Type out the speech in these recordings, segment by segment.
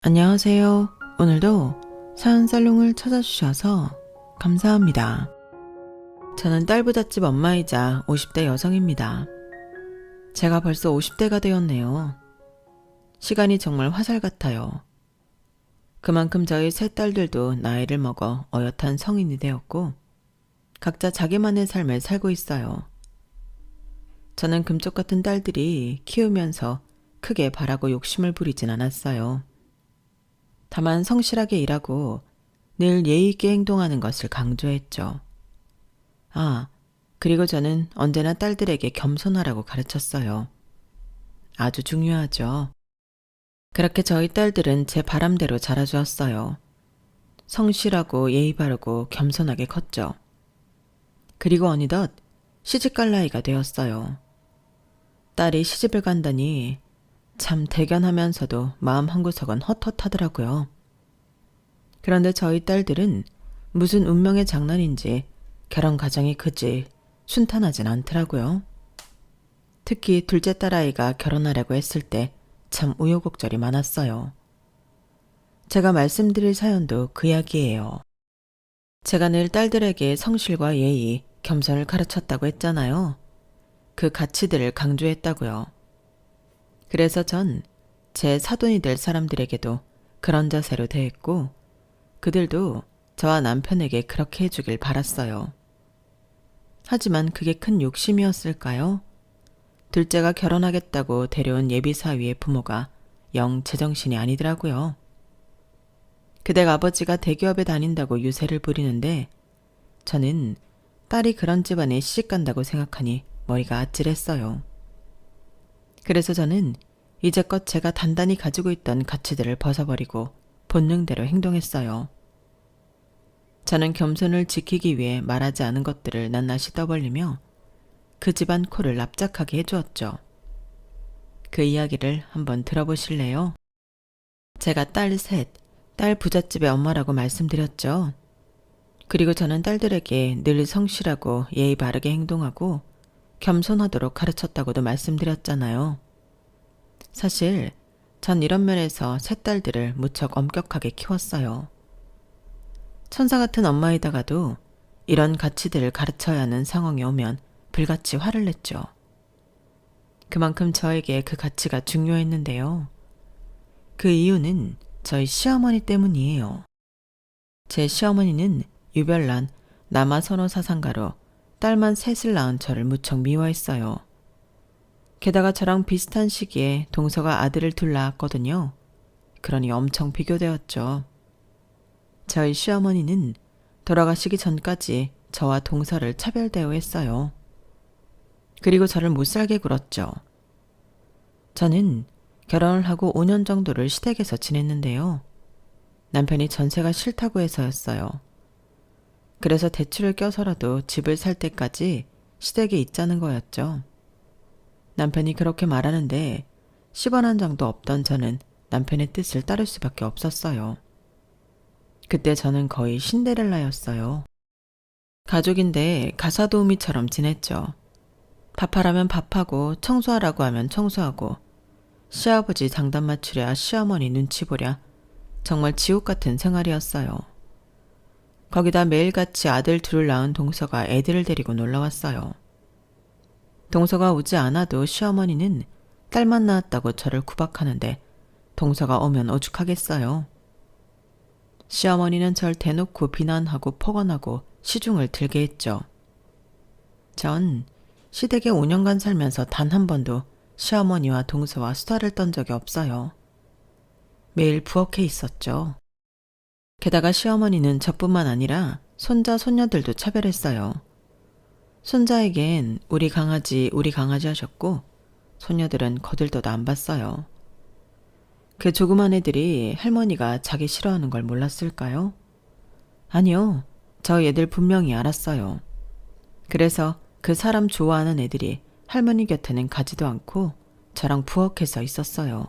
안녕하세요. 오늘도 사연살롱을 찾아주셔서 감사합니다. 저는 딸부잣집 엄마이자 50대 여성입니다. 제가 벌써 50대가 되었네요. 시간이 정말 화살 같아요. 그만큼 저희 세 딸들도 나이를 먹어 어엿한 성인이 되었고 각자 자기만의 삶을 살고 있어요. 저는 금쪽 같은 딸들이 키우면서 크게 바라고 욕심을 부리진 않았어요. 다만 성실하게 일하고 늘 예의 있게 행동하는 것을 강조했죠. 그리고 저는 언제나 딸들에게 겸손하라고 가르쳤어요. 아주 중요하죠. 그렇게 저희 딸들은 제 바람대로 자라주었어요. 성실하고 예의 바르고 겸손하게 컸죠. 그리고 어느덧 시집갈 나이가 되었어요. 딸이 시집을 간다니 참 대견하면서도 마음 한구석은 헛헛하더라고요. 그런데 저희 딸들은 무슨 운명의 장난인지 결혼 과정이 그지 순탄하진 않더라고요. 특히 둘째 딸아이가 결혼하려고 했을 때 참 우여곡절이 많았어요. 제가 말씀드릴 사연도 그 이야기예요. 제가 늘 딸들에게 성실과 예의, 겸손을 가르쳤다고 했잖아요. 그 가치들을 강조했다고요. 그래서 전 제 사돈이 될 사람들에게도 그런 자세로 대했고 그들도 저와 남편에게 그렇게 해주길 바랐어요. 하지만 그게 큰 욕심이었을까요? 둘째가 결혼하겠다고 데려온 예비사위의 부모가 영 제정신이 아니더라고요. 그댁 아버지가 대기업에 다닌다고 유세를 부리는데 저는 딸이 그런 집안에 시집간다고 생각하니 머리가 아찔했어요. 그래서 저는 이제껏 제가 단단히 가지고 있던 가치들을 벗어버리고 본능대로 행동했어요. 저는 겸손을 지키기 위해 말하지 않은 것들을 낱낱이 떠벌리며 그 집안 코를 납작하게 해주었죠. 그 이야기를 한번 들어보실래요? 제가 딸 셋, 딸 부잣집의 엄마라고 말씀드렸죠. 그리고 저는 딸들에게 늘 성실하고 예의 바르게 행동하고 겸손하도록 가르쳤다고도 말씀드렸잖아요. 사실 전 이런 면에서 세 딸들을 무척 엄격하게 키웠어요. 천사 같은 엄마이다가도 이런 가치들을 가르쳐야 하는 상황이 오면 불같이 화를 냈죠. 그만큼 저에게 그 가치가 중요했는데요. 그 이유는 저희 시어머니 때문이에요. 제 시어머니는 유별난 남아선호 사상가로 딸만 셋을 낳은 저를 무척 미워했어요. 게다가 저랑 비슷한 시기에 동서가 아들을 둘 낳았거든요. 그러니 엄청 비교되었죠. 저희 시어머니는 돌아가시기 전까지 저와 동서를 차별대우했어요. 그리고 저를 못살게 굴었죠. 저는 결혼을 하고 5년 정도를 시댁에서 지냈는데요. 남편이 전세가 싫다고 해서였어요. 그래서 대출을 껴서라도 집을 살 때까지 시댁에 있자는 거였죠. 남편이 그렇게 말하는데 10원 한 장도 없던 저는 남편의 뜻을 따를 수밖에 없었어요. 그때 저는 거의 신데렐라였어요. 가족인데 가사도우미처럼 지냈죠. 밥하라면 밥하고 청소하라고 하면 청소하고 시아버지 장단 맞추랴 시어머니 눈치 보랴 정말 지옥 같은 생활이었어요. 거기다 매일같이 아들 둘을 낳은 동서가 애들을 데리고 놀러왔어요. 동서가 오지 않아도 시어머니는 딸만 낳았다고 저를 구박하는데 동서가 오면 오죽하겠어요. 시어머니는 절 대놓고 비난하고 폭언하고 시중을 들게 했죠. 전 시댁에 5년간 살면서 단 한 번도 시어머니와 동서와 수다를 떤 적이 없어요. 매일 부엌에 있었죠. 게다가 시어머니는 저뿐만 아니라 손자, 손녀들도 차별했어요. 손자에겐 우리 강아지 하셨고 손녀들은 거들떠도 안 봤어요. 그 조그만 애들이 할머니가 자기 싫어하는 걸 몰랐을까요? 아니요. 저 애들 분명히 알았어요. 그래서 그 사람 좋아하는 애들이 할머니 곁에는 가지도 않고 저랑 부엌에서 있었어요.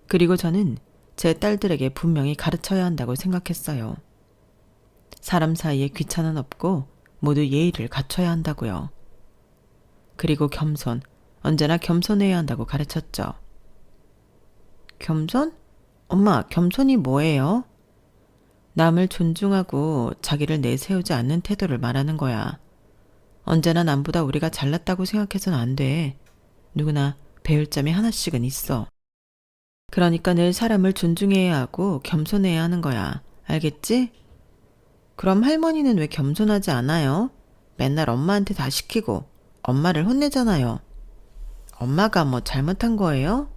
그리고 저는 제 딸들에게 분명히 가르쳐야 한다고 생각했어요. 사람 사이에 귀찮은 없고 모두 예의를 갖춰야 한다고요. 그리고 겸손, 언제나 겸손해야 한다고 가르쳤죠. 겸손? 엄마, 겸손이 뭐예요? 남을 존중하고 자기를 내세우지 않는 태도를 말하는 거야. 언제나 남보다 우리가 잘났다고 생각해서는 안 돼. 누구나 배울 점이 하나씩은 있어. 그러니까 늘 사람을 존중해야 하고 겸손해야 하는 거야. 알겠지? 그럼 할머니는 왜 겸손하지 않아요? 맨날 엄마한테 다 시키고 엄마를 혼내잖아요. 엄마가 뭐 잘못한 거예요?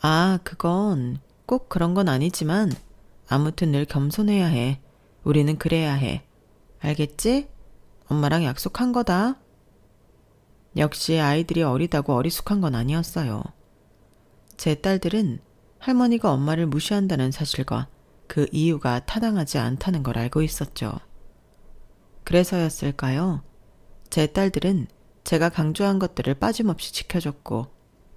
아, 그건 꼭 그런 건 아니지만 아무튼 늘 겸손해야 해. 우리는 그래야 해. 알겠지? 엄마랑 약속한 거다. 역시 아이들이 어리다고 어리숙한 건 아니었어요. 제 딸들은 할머니가 엄마를 무시한다는 사실과 그 이유가 타당하지 않다는 걸 알고 있었죠. 그래서였을까요? 제 딸들은 제가 강조한 것들을 빠짐없이 지켜줬고,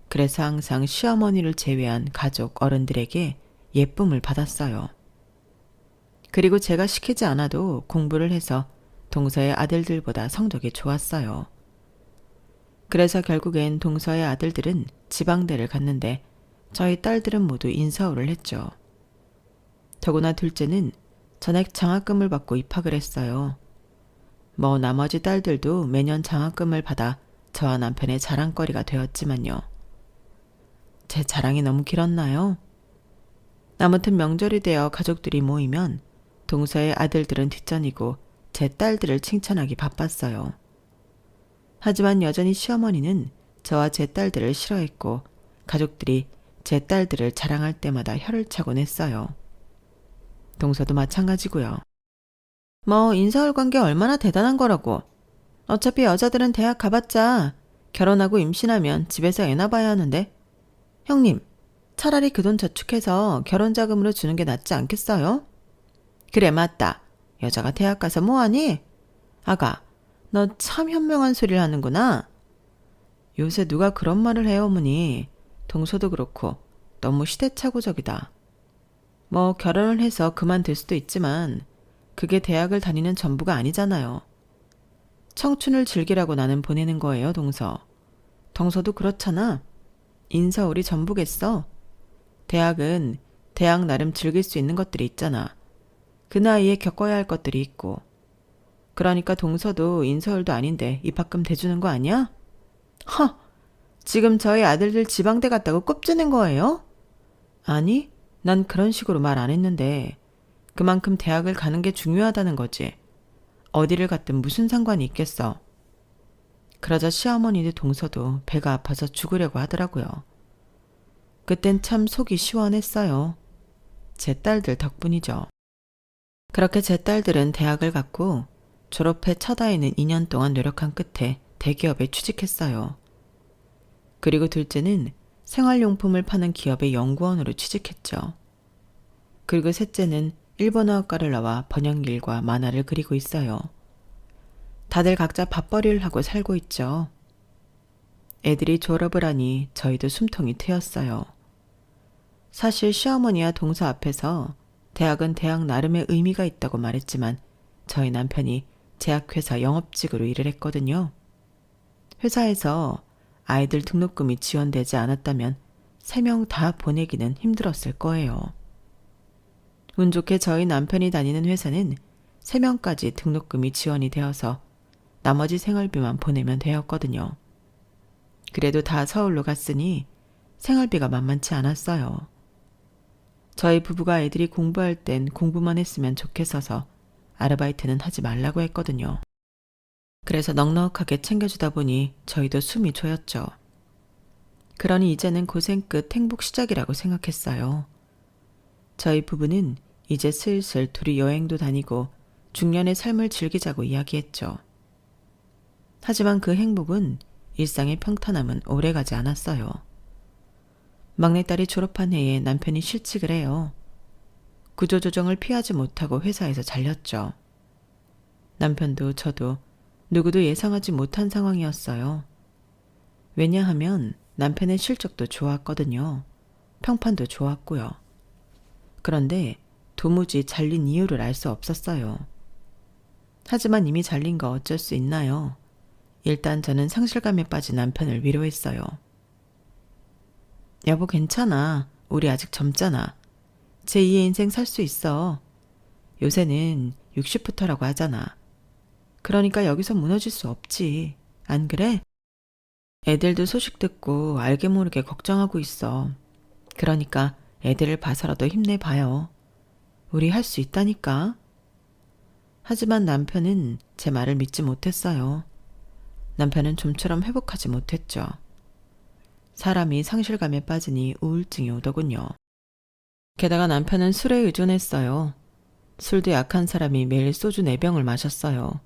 그래서 항상 시어머니를 제외한 가족 어른들에게 예쁨을 받았어요. 그리고 제가 시키지 않아도 공부를 해서 동서의 아들들보다 성적이 좋았어요. 그래서 결국엔 동서의 아들들은 지방대를 갔는데 저희 딸들은 모두 인서울을 했죠. 더구나 둘째는 전액 장학금을 받고 입학을 했어요. 뭐 나머지 딸들도 매년 장학금을 받아 저와 남편의 자랑거리가 되었지만요. 제 자랑이 너무 길었나요? 아무튼 명절이 되어 가족들이 모이면 동서의 아들들은 뒷전이고 제 딸들을 칭찬하기 바빴어요. 하지만 여전히 시어머니는 저와 제 딸들을 싫어했고 가족들이 제 딸들을 자랑할 때마다 혀를 차곤 했어요. 동서도 마찬가지고요. 뭐 인서울 간 게 얼마나 대단한 거라고. 어차피 여자들은 대학 가봤자 결혼하고 임신하면 집에서 애나 봐야 하는데. 형님, 차라리 그 돈 저축해서 결혼자금으로 주는 게 낫지 않겠어요? 그래, 맞다. 여자가 대학 가서 뭐하니? 아가, 너 참 현명한 소리를 하는구나. 요새 누가 그런 말을 해요, 어머니. 동서도 그렇고 너무 시대착오적이다. 뭐 결혼을 해서 그만둘 수도 있지만 그게 대학을 다니는 전부가 아니잖아요. 청춘을 즐기라고 나는 보내는 거예요, 동서. 동서도 그렇잖아. 인서울이 전부겠어. 대학은 대학 나름 즐길 수 있는 것들이 있잖아. 그 나이에 겪어야 할 것들이 있고. 그러니까 동서도 인서울도 아닌데 입학금 대주는 거 아니야? 허! 지금 저희 아들들 지방대 갔다고 꼽지는 거예요? 아니, 난 그런 식으로 말 안 했는데 그만큼 대학을 가는 게 중요하다는 거지. 어디를 갔든 무슨 상관이 있겠어. 그러자 시어머니도 동서도 배가 아파서 죽으려고 하더라고요. 그땐 참 속이 시원했어요. 제 딸들 덕분이죠. 그렇게 제 딸들은 대학을 갔고 졸업해 첫 아이는 2년 동안 노력한 끝에 대기업에 취직했어요. 그리고 둘째는 생활용품을 파는 기업의 연구원으로 취직했죠. 그리고 셋째는 일본어학과를 나와 번역일과 만화를 그리고 있어요. 다들 각자 밥벌이를 하고 살고 있죠. 애들이 졸업을 하니 저희도 숨통이 트였어요. 사실 시어머니와 동서 앞에서 대학은 대학 나름의 의미가 있다고 말했지만 저희 남편이 제약회사 영업직으로 일을 했거든요. 회사에서 아이들 등록금이 지원되지 않았다면 3명 다 보내기는 힘들었을 거예요. 운 좋게 저희 남편이 다니는 회사는 3명까지 등록금이 지원이 되어서 나머지 생활비만 보내면 되었거든요. 그래도 다 서울로 갔으니 생활비가 만만치 않았어요. 저희 부부가 애들이 공부할 땐 공부만 했으면 좋겠어서 아르바이트는 하지 말라고 했거든요. 그래서 넉넉하게 챙겨주다 보니 저희도 숨이 조였죠. 그러니 이제는 고생 끝 행복 시작이라고 생각했어요. 저희 부부는 이제 슬슬 둘이 여행도 다니고 중년의 삶을 즐기자고 이야기했죠. 하지만 그 행복은 일상의 평탄함은 오래가지 않았어요. 막내딸이 졸업한 해에 남편이 실직을 해요. 구조조정을 피하지 못하고 회사에서 잘렸죠. 남편도 저도 누구도 예상하지 못한 상황이었어요. 왜냐하면 남편의 실적도 좋았거든요. 평판도 좋았고요. 그런데 도무지 잘린 이유를 알 수 없었어요. 하지만 이미 잘린 거 어쩔 수 있나요? 일단 저는 상실감에 빠진 남편을 위로했어요. 여보 괜찮아. 우리 아직 젊잖아. 제2의 인생 살 수 있어. 요새는 60부터라고 하잖아. 그러니까 여기서 무너질 수 없지. 안 그래? 애들도 소식 듣고 알게 모르게 걱정하고 있어. 그러니까 애들을 봐서라도 힘내봐요. 우리 할 수 있다니까. 하지만 남편은 제 말을 믿지 못했어요. 남편은 좀처럼 회복하지 못했죠. 사람이 상실감에 빠지니 우울증이 오더군요. 게다가 남편은 술에 의존했어요. 술도 약한 사람이 매일 소주 4병을 마셨어요.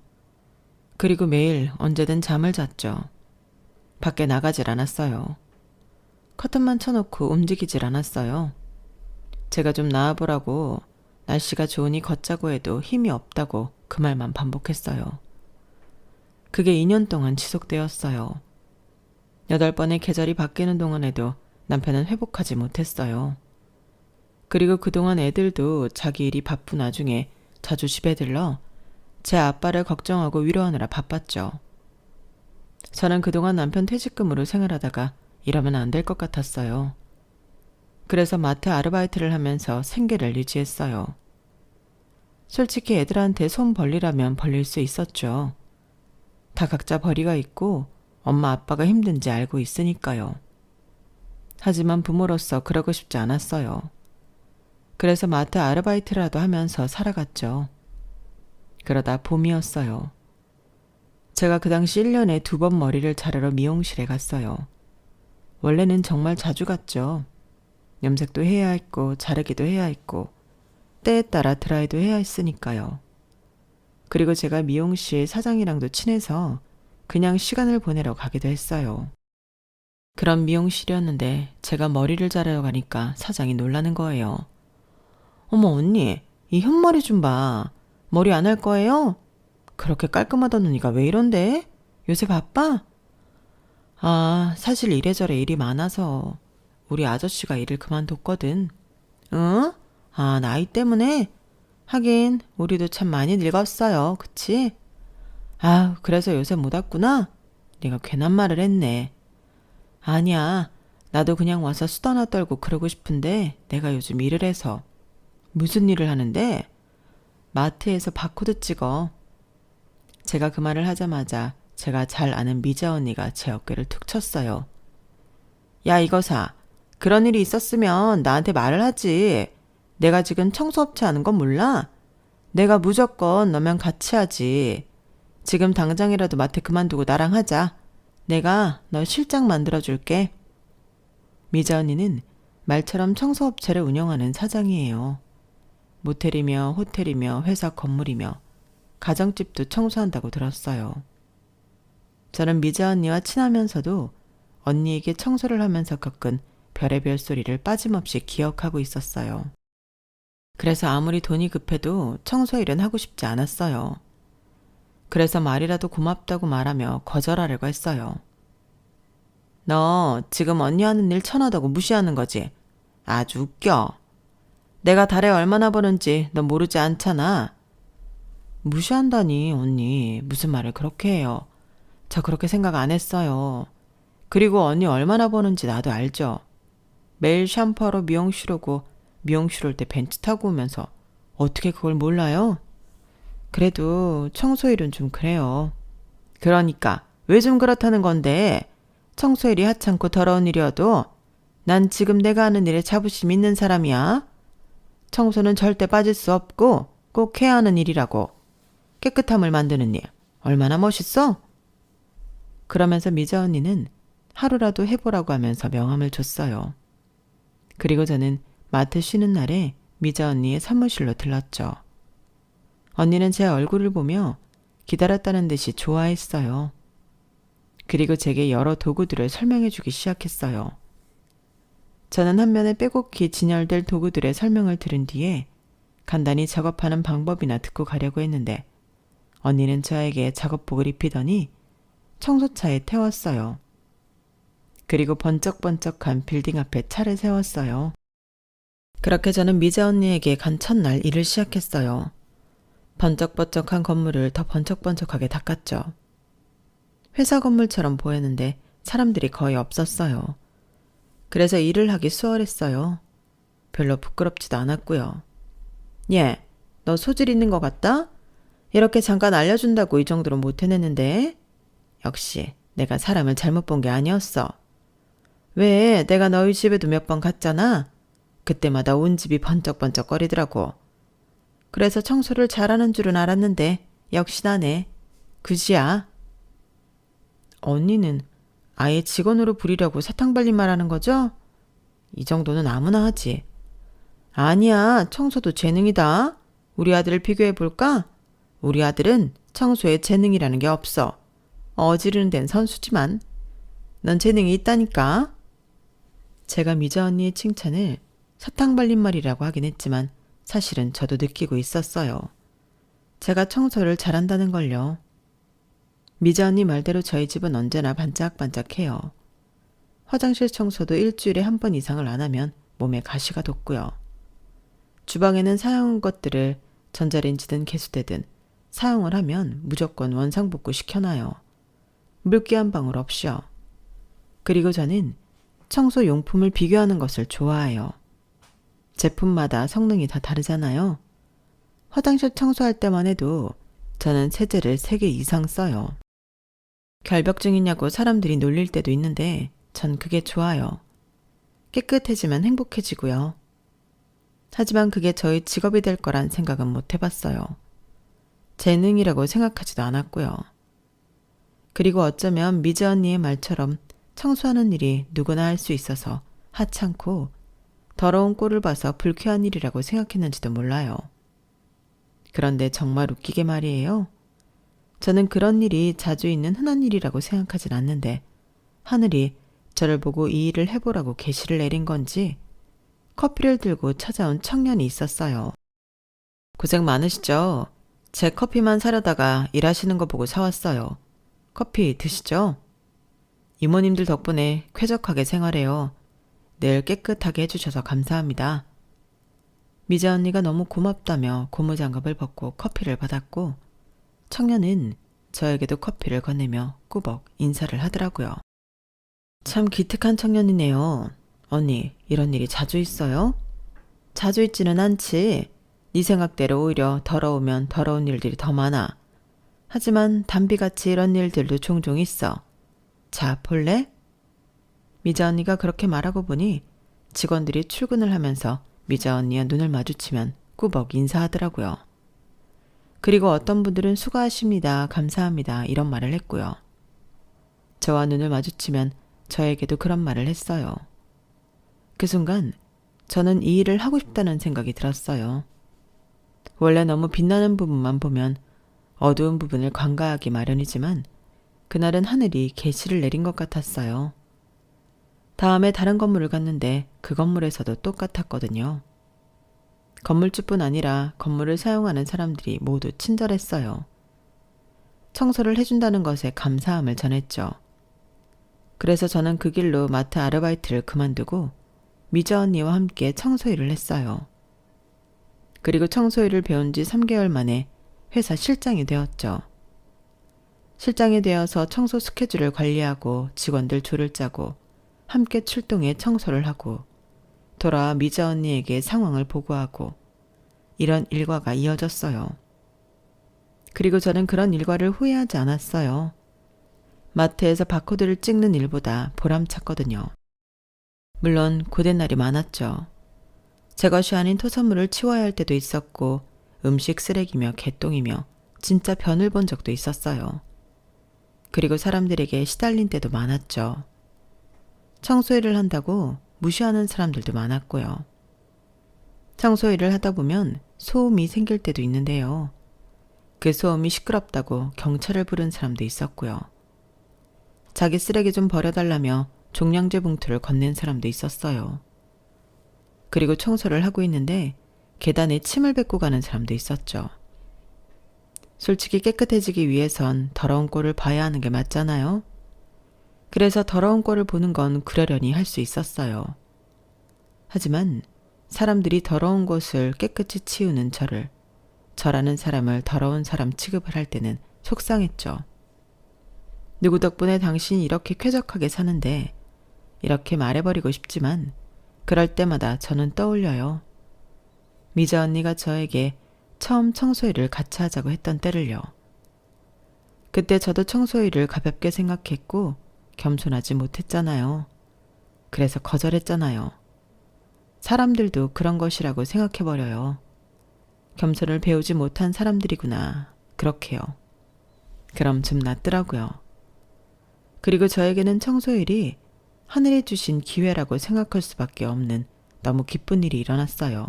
그리고 매일 언제든 잠을 잤죠. 밖에 나가질 않았어요. 커튼만 쳐놓고 움직이질 않았어요. 제가 좀 나아보라고 날씨가 좋으니 걷자고 해도 힘이 없다고 그 말만 반복했어요. 그게 2년 동안 지속되었어요. 8번의 계절이 바뀌는 동안에도 남편은 회복하지 못했어요. 그리고 그동안 애들도 자기 일이 바쁜 와중에 자주 집에 들러 제 아빠를 걱정하고 위로하느라 바빴죠. 저는 그동안 남편 퇴직금으로 생활하다가 이러면 안 될 것 같았어요. 그래서 마트 아르바이트를 하면서 생계를 유지했어요. 솔직히 애들한테 손 벌리라면 벌릴 수 있었죠. 다 각자 벌이가 있고 엄마 아빠가 힘든지 알고 있으니까요. 하지만 부모로서 그러고 싶지 않았어요. 그래서 마트 아르바이트라도 하면서 살아갔죠. 그러다 봄이었어요. 제가 그 당시 1년에 2번 머리를 자르러 미용실에 갔어요. 원래는 정말 자주 갔죠. 염색도 해야 했고 자르기도 해야 했고 때에 따라 드라이도 해야 했으니까요. 그리고 제가 미용실 사장이랑도 친해서 그냥 시간을 보내러 가기도 했어요. 그런 미용실이었는데 제가 머리를 자르러 가니까 사장이 놀라는 거예요. 어머 언니, 이 흰머리 좀 봐. 머리 안 할 거예요? 그렇게 깔끔하던 언니가 왜 이런데? 요새 바빠? 아, 사실 이래저래 일이 많아서 우리 아저씨가 일을 그만뒀거든. 응? 아, 나이 때문에? 하긴 우리도 참 많이 늙었어요. 그치? 아, 그래서 요새 못 왔구나? 내가 괜한 말을 했네. 아니야. 나도 그냥 와서 수다나 떨고 그러고 싶은데 내가 요즘 일을 해서. 무슨 일을 하는데? 마트에서 바코드 찍어. 제가 그 말을 하자마자 제가 잘 아는 미자 언니가 제 어깨를 툭 쳤어요. 야, 이거사. 그런 일이 있었으면 나한테 말을 하지. 내가 지금 청소업체 하는 건 몰라? 내가 무조건 너면 같이 하지. 지금 당장이라도 마트 그만두고 나랑 하자. 내가 너 실장 만들어줄게. 미자 언니는 말처럼 청소업체를 운영하는 사장이에요. 모텔이며 호텔이며 회사 건물이며 가정집도 청소한다고 들었어요. 저는 미자 언니와 친하면서도 언니에게 청소를 하면서 겪은 별의별 소리를 빠짐없이 기억하고 있었어요. 그래서 아무리 돈이 급해도 청소일은 하고 싶지 않았어요. 그래서 말이라도 고맙다고 말하며 거절하려고 했어요. 너 지금 언니 하는 일 천하다고 무시하는 거지? 아주 웃겨. 내가 달에 얼마나 버는지 너 모르지 않잖아. 무시한다니 언니 무슨 말을 그렇게 해요. 저 그렇게 생각 안 했어요. 그리고 언니 얼마나 버는지 나도 알죠. 매일 샴푸하러 미용실 오고 미용실 올 때 벤츠 타고 오면서 어떻게 그걸 몰라요? 그래도 청소일은 좀 그래요. 그러니까 왜 좀 그렇다는 건데 청소일이 하찮고 더러운 일이어도 난 지금 내가 하는 일에 자부심 있는 사람이야. 청소는 절대 빠질 수 없고 꼭 해야 하는 일이라고. 깨끗함을 만드는 일 얼마나 멋있어? 그러면서 미자 언니는 하루라도 해보라고 하면서 명함을 줬어요. 그리고 저는 마트 쉬는 날에 미자 언니의 사무실로 들렀죠. 언니는 제 얼굴을 보며 기다렸다는 듯이 좋아했어요. 그리고 제게 여러 도구들을 설명해 주기 시작했어요. 저는 한면에 빼곡히 진열될 도구들의 설명을 들은 뒤에 간단히 작업하는 방법이나 듣고 가려고 했는데 언니는 저에게 작업복을 입히더니 청소차에 태웠어요. 그리고 번쩍번쩍한 빌딩 앞에 차를 세웠어요. 그렇게 저는 미자 언니에게 간 첫날 일을 시작했어요. 번쩍번쩍한 건물을 더 번쩍번쩍하게 닦았죠. 회사 건물처럼 보였는데 사람들이 거의 없었어요. 그래서 일을 하기 수월했어요. 별로 부끄럽지도 않았고요. 얘, 너 소질 있는 것 같다? 이렇게 잠깐 알려준다고 이 정도로 못 해냈는데? 역시 내가 사람을 잘못 본 게 아니었어. 왜 내가 너희 집에도 몇 번 갔잖아? 그때마다 온 집이 번쩍번쩍 거리더라고. 그래서 청소를 잘하는 줄은 알았는데 역시 나네. 그지야. 언니는 아예 직원으로 부리려고 사탕 발린 말하는 거죠? 이 정도는 아무나 하지. 아니야, 청소도 재능이다. 우리 아들을 비교해볼까? 우리 아들은 청소에 재능이라는 게 없어. 어지르는 데는 선수지만 넌 재능이 있다니까. 제가 미자 언니의 칭찬을 사탕 발린 말이라고 하긴 했지만 사실은 저도 느끼고 있었어요. 제가 청소를 잘한다는 걸요. 미자 언니 말대로 저희 집은 언제나 반짝반짝해요. 화장실 청소도 일주일에 한 번 이상을 안 하면 몸에 가시가 돋고요. 주방에는 사용한 것들을 전자레인지든 개수대든 사용을 하면 무조건 원상복구 시켜놔요. 물기 한 방울 없이요. 그리고 저는 청소 용품을 비교하는 것을 좋아해요. 제품마다 성능이 다 다르잖아요. 화장실 청소할 때만 해도 저는 세제를 3개 이상 써요. 결벽증이냐고 사람들이 놀릴 때도 있는데 전 그게 좋아요. 깨끗해지면 행복해지고요. 하지만 그게 저희 직업이 될 거란 생각은 못 해봤어요. 재능이라고 생각하지도 않았고요. 그리고 어쩌면 미자 언니의 말처럼 청소하는 일이 누구나 할 수 있어서 하찮고 더러운 꼴을 봐서 불쾌한 일이라고 생각했는지도 몰라요. 그런데 정말 웃기게 말이에요. 저는 그런 일이 자주 있는 흔한 일이라고 생각하진 않는데 하늘이 저를 보고 이 일을 해보라고 계시를 내린 건지 커피를 들고 찾아온 청년이 있었어요. 고생 많으시죠? 제 커피만 사려다가 일하시는 거 보고 사왔어요. 커피 드시죠? 이모님들 덕분에 쾌적하게 생활해요. 늘 깨끗하게 해주셔서 감사합니다. 미자 언니가 너무 고맙다며 고무장갑을 벗고 커피를 받았고 청년은 저에게도 커피를 건네며 꾸벅 인사를 하더라고요. 참 기특한 청년이네요. 언니, 이런 일이 자주 있어요? 자주 있지는 않지. 네 생각대로 오히려 더러우면 더러운 일들이 더 많아. 하지만 담비같이 이런 일들도 종종 있어. 자, 볼래? 미자 언니가 그렇게 말하고 보니 직원들이 출근을 하면서 미자 언니와 눈을 마주치면 꾸벅 인사하더라고요. 그리고 어떤 분들은 수고하십니다, 감사합니다 이런 말을 했고요. 저와 눈을 마주치면 저에게도 그런 말을 했어요. 그 순간 저는 이 일을 하고 싶다는 생각이 들었어요. 원래 너무 빛나는 부분만 보면 어두운 부분을 관가하기 마련이지만 그날은 하늘이 계시를 내린 것 같았어요. 다음에 다른 건물을 갔는데 그 건물에서도 똑같았거든요. 건물주뿐 아니라 건물을 사용하는 사람들이 모두 친절했어요. 청소를 해준다는 것에 감사함을 전했죠. 그래서 저는 그 길로 마트 아르바이트를 그만두고 미자 언니와 함께 청소일을 했어요. 그리고 청소일을 배운 지 3개월 만에 회사 실장이 되었죠. 실장이 되어서 청소 스케줄을 관리하고 직원들 조를 짜고 함께 출동해 청소를 하고 돌아와 미자 언니에게 상황을 보고하고 이런 일과가 이어졌어요. 그리고 저는 그런 일과를 후회하지 않았어요. 마트에서 바코드를 찍는 일보다 보람찼거든요. 물론 고된 날이 많았죠. 제 것이 아닌 토사물을 치워야 할 때도 있었고 음식 쓰레기며 개똥이며 진짜 변을 본 적도 있었어요. 그리고 사람들에게 시달린 때도 많았죠. 청소일을 한다고 무시하는 사람들도 많았고요. 청소일을 하다 보면 소음이 생길 때도 있는데요. 그 소음이 시끄럽다고 경찰을 부른 사람도 있었고요. 자기 쓰레기 좀 버려달라며 종량제 봉투를 건넨 사람도 있었어요. 그리고 청소를 하고 있는데 계단에 침을 뱉고 가는 사람도 있었죠. 솔직히 깨끗해지기 위해선 더러운 꼴을 봐야 하는 게 맞잖아요. 그래서 더러운 꼴을 보는 건 그러려니 할 수 있었어요. 하지만 사람들이 더러운 곳을 깨끗이 치우는 저라는 사람을 더러운 사람 취급을 할 때는 속상했죠. 누구 덕분에 당신이 이렇게 쾌적하게 사는데 이렇게 말해버리고 싶지만 그럴 때마다 저는 떠올려요. 미자 언니가 저에게 처음 청소일을 같이 하자고 했던 때를요. 그때 저도 청소일을 가볍게 생각했고 겸손하지 못했잖아요. 그래서 거절했잖아요. 사람들도 그런 것이라고 생각해버려요. 겸손을 배우지 못한 사람들이구나. 그렇게요. 그럼 좀 낫더라고요. 그리고 저에게는 청소일이 하늘이 주신 기회라고 생각할 수밖에 없는 너무 기쁜 일이 일어났어요.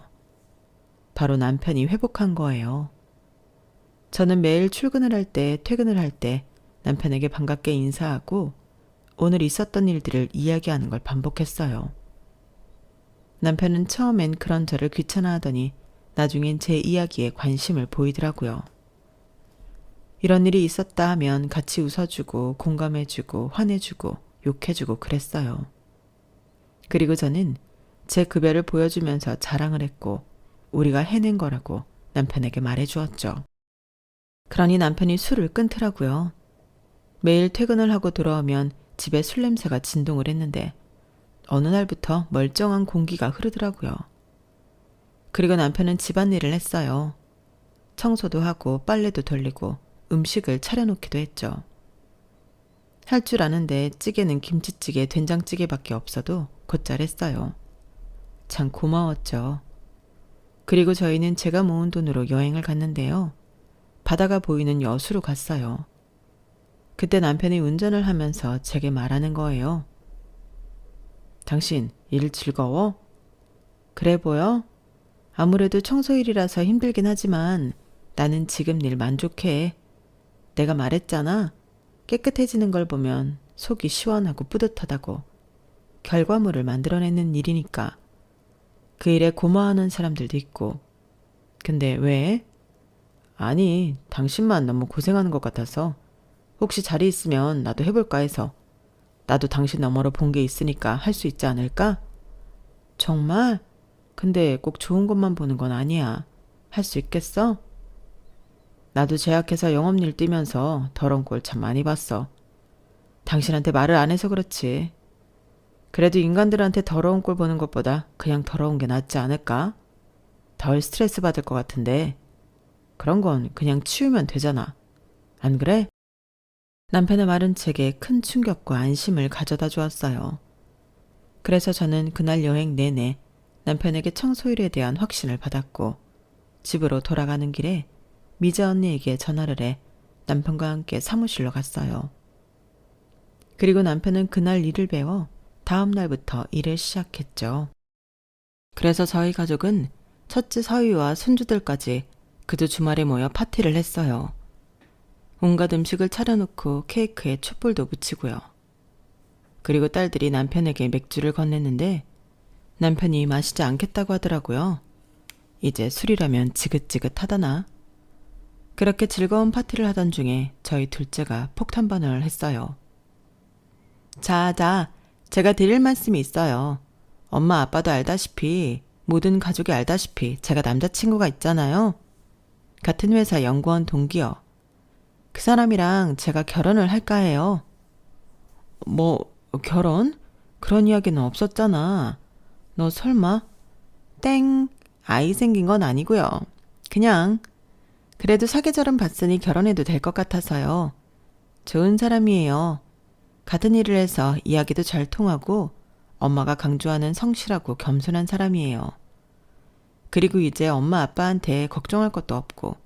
바로 남편이 회복한 거예요. 저는 매일 출근을 할 때, 퇴근을 할 때 남편에게 반갑게 인사하고 오늘 있었던 일들을 이야기하는 걸 반복했어요. 남편은 처음엔 그런 저를 귀찮아하더니 나중엔 제 이야기에 관심을 보이더라고요. 이런 일이 있었다 하면 같이 웃어주고 공감해주고 화내주고 욕해주고 그랬어요. 그리고 저는 제 급여를 보여주면서 자랑을 했고 우리가 해낸 거라고 남편에게 말해주었죠. 그러니 남편이 술을 끊더라고요. 매일 퇴근을 하고 돌아오면 집에 술 냄새가 진동을 했는데 어느 날부터 멀쩡한 공기가 흐르더라고요. 그리고 남편은 집안일을 했어요. 청소도 하고 빨래도 돌리고 음식을 차려놓기도 했죠. 할 줄 아는데 찌개는 김치찌개, 된장찌개밖에 없어도 곧잘 했어요. 참 고마웠죠. 그리고 저희는 제가 모은 돈으로 여행을 갔는데요. 바다가 보이는 여수로 갔어요. 그때 남편이 운전을 하면서 제게 말하는 거예요. 당신 일 즐거워? 그래 보여? 아무래도 청소일이라서 힘들긴 하지만 나는 지금 일 만족해. 내가 말했잖아. 깨끗해지는 걸 보면 속이 시원하고 뿌듯하다고. 결과물을 만들어내는 일이니까. 그 일에 고마워하는 사람들도 있고. 근데 왜? 아니, 당신만 너무 고생하는 것 같아서 혹시 자리 있으면 나도 해볼까 해서. 나도 당신 너머로 본 게 있으니까 할 수 있지 않을까? 정말? 근데 꼭 좋은 것만 보는 건 아니야. 할 수 있겠어? 나도 제약회사 영업일 뛰면서 더러운 꼴 참 많이 봤어. 당신한테 말을 안 해서 그렇지. 그래도 인간들한테 더러운 꼴 보는 것보다 그냥 더러운 게 낫지 않을까? 덜 스트레스 받을 것 같은데. 그런 건 그냥 치우면 되잖아. 안 그래? 남편의 말은 제게 큰 충격과 안심을 가져다 주었어요. 그래서 저는 그날 여행 내내 남편에게 청소일에 대한 확신을 받았고 집으로 돌아가는 길에 미자 언니에게 전화를 해 남편과 함께 사무실로 갔어요. 그리고 남편은 그날 일을 배워 다음 날부터 일을 시작했죠. 그래서 저희 가족은 첫째 서희와 손주들까지 그도 주말에 모여 파티를 했어요. 온갖 음식을 차려놓고 케이크에 촛불도 붙이고요. 그리고 딸들이 남편에게 맥주를 건넸는데 남편이 마시지 않겠다고 하더라고요. 이제 술이라면 지긋지긋하다나. 그렇게 즐거운 파티를 하던 중에 저희 둘째가 폭탄 반응을 했어요. 자, 제가 드릴 말씀이 있어요. 엄마 아빠도 알다시피 모든 가족이 알다시피 제가 남자친구가 있잖아요. 같은 회사 연구원 동기요. 그 사람이랑 제가 결혼을 할까 해요. 뭐 결혼? 그런 이야기는 없었잖아. 너 설마? 땡. 아이 생긴 건 아니고요. 그냥 그래도 사계절은 봤으니 결혼해도 될 것 같아서요. 좋은 사람이에요. 같은 일을 해서 이야기도 잘 통하고 엄마가 강조하는 성실하고 겸손한 사람이에요. 그리고 이제 엄마 아빠한테 걱정할 것도 없고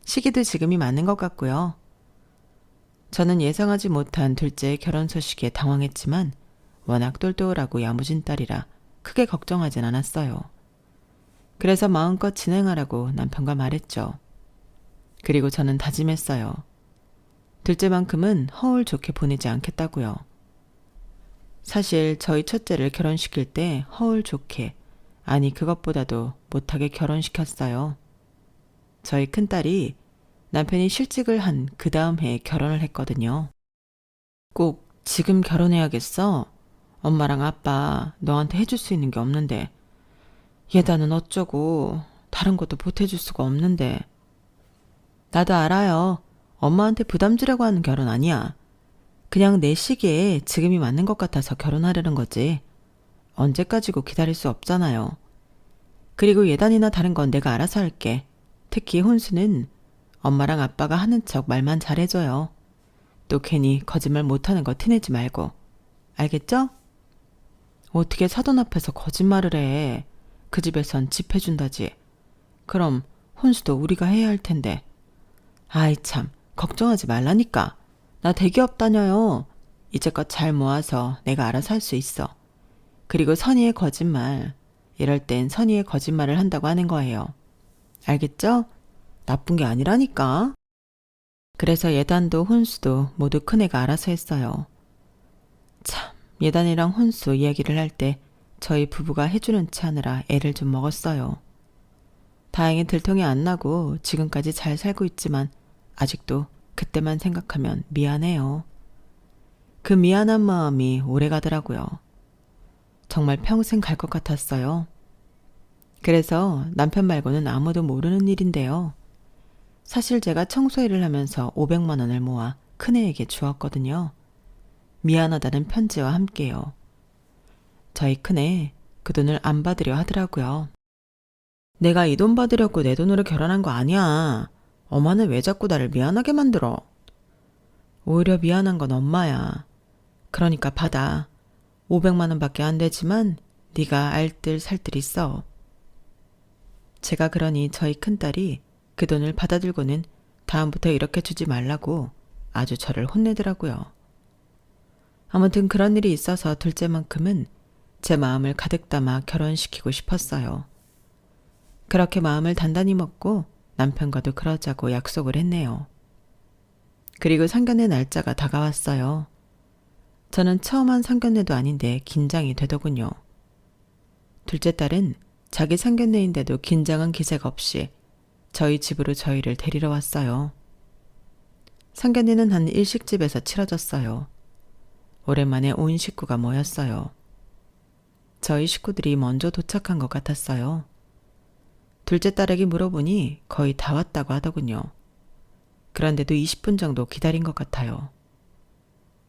시기도 지금이 맞는 것 같고요. 저는 예상하지 못한 둘째의 결혼 소식에 당황했지만 워낙 똘똘하고 야무진 딸이라 크게 걱정하진 않았어요. 그래서 마음껏 진행하라고 남편과 말했죠. 그리고 저는 다짐했어요. 둘째만큼은 허울 좋게 보내지 않겠다고요. 사실 저희 첫째를 결혼시킬 때 허울 좋게, 아니 그것보다도 못하게 결혼시켰어요. 저희 큰딸이 남편이 실직을 한 그 다음 해에 결혼을 했거든요. 꼭 지금 결혼해야겠어? 엄마랑 아빠 너한테 해줄 수 있는 게 없는데 예단은 어쩌고 다른 것도 보태줄 수가 없는데. 나도 알아요. 엄마한테 부담 주려고 하는 결혼 아니야. 그냥 내 시기에 지금이 맞는 것 같아서 결혼하려는 거지. 언제까지고 기다릴 수 없잖아요. 그리고 예단이나 다른 건 내가 알아서 할게. 특히 혼수는 엄마랑 아빠가 하는 척 말만 잘해줘요. 또 괜히 거짓말 못하는 거 티내지 말고. 알겠죠? 어떻게 사돈 앞에서 거짓말을 해. 그 집에선 집 해준다지. 그럼 혼수도 우리가 해야 할 텐데. 아이 참, 걱정하지 말라니까. 나 대기업 다녀요. 이제껏 잘 모아서 내가 알아서 할 수 있어. 그리고 선의의 거짓말. 이럴 땐 선의의 거짓말을 한다고 하는 거예요. 알겠죠? 나쁜 게 아니라니까. 그래서 예단도 혼수도 모두 큰애가 알아서 했어요. 참, 예단이랑 혼수 이야기를 할 때 저희 부부가 해주는 체 하느라 애를 좀 먹었어요. 다행히 들통이 안 나고 지금까지 잘 살고 있지만 아직도 그때만 생각하면 미안해요. 그 미안한 마음이 오래 가더라고요. 정말 평생 갈 것 같았어요. 그래서 남편 말고는 아무도 모르는 일인데요. 사실 제가 청소일을 하면서 500만 원을 모아 큰애에게 주었거든요. 미안하다는 편지와 함께요. 저희 큰애 그 돈을 안 받으려 하더라고요. 내가 이 돈 받으려고 내 돈으로 결혼한 거 아니야. 엄마는 왜 자꾸 나를 미안하게 만들어? 오히려 미안한 건 엄마야. 그러니까 받아. 500만 원밖에 안 되지만 네가 알뜰 살뜰 있어. 제가 그러니 저희 큰딸이 그 돈을 받아들고는 다음부터 이렇게 주지 말라고 아주 저를 혼내더라고요. 아무튼 그런 일이 있어서 둘째만큼은 제 마음을 가득 담아 결혼시키고 싶었어요. 그렇게 마음을 단단히 먹고 남편과도 그러자고 약속을 했네요. 그리고 상견례 날짜가 다가왔어요. 저는 처음 한 상견례도 아닌데 긴장이 되더군요. 둘째 딸은 자기 상견례인데도 긴장한 기색 없이 저희 집으로 저희를 데리러 왔어요. 상견례는 한 일식집에서 치러졌어요. 오랜만에 온 식구가 모였어요. 저희 식구들이 먼저 도착한 것 같았어요. 둘째 딸에게 물어보니 거의 다 왔다고 하더군요. 그런데도 20분 정도 기다린 것 같아요.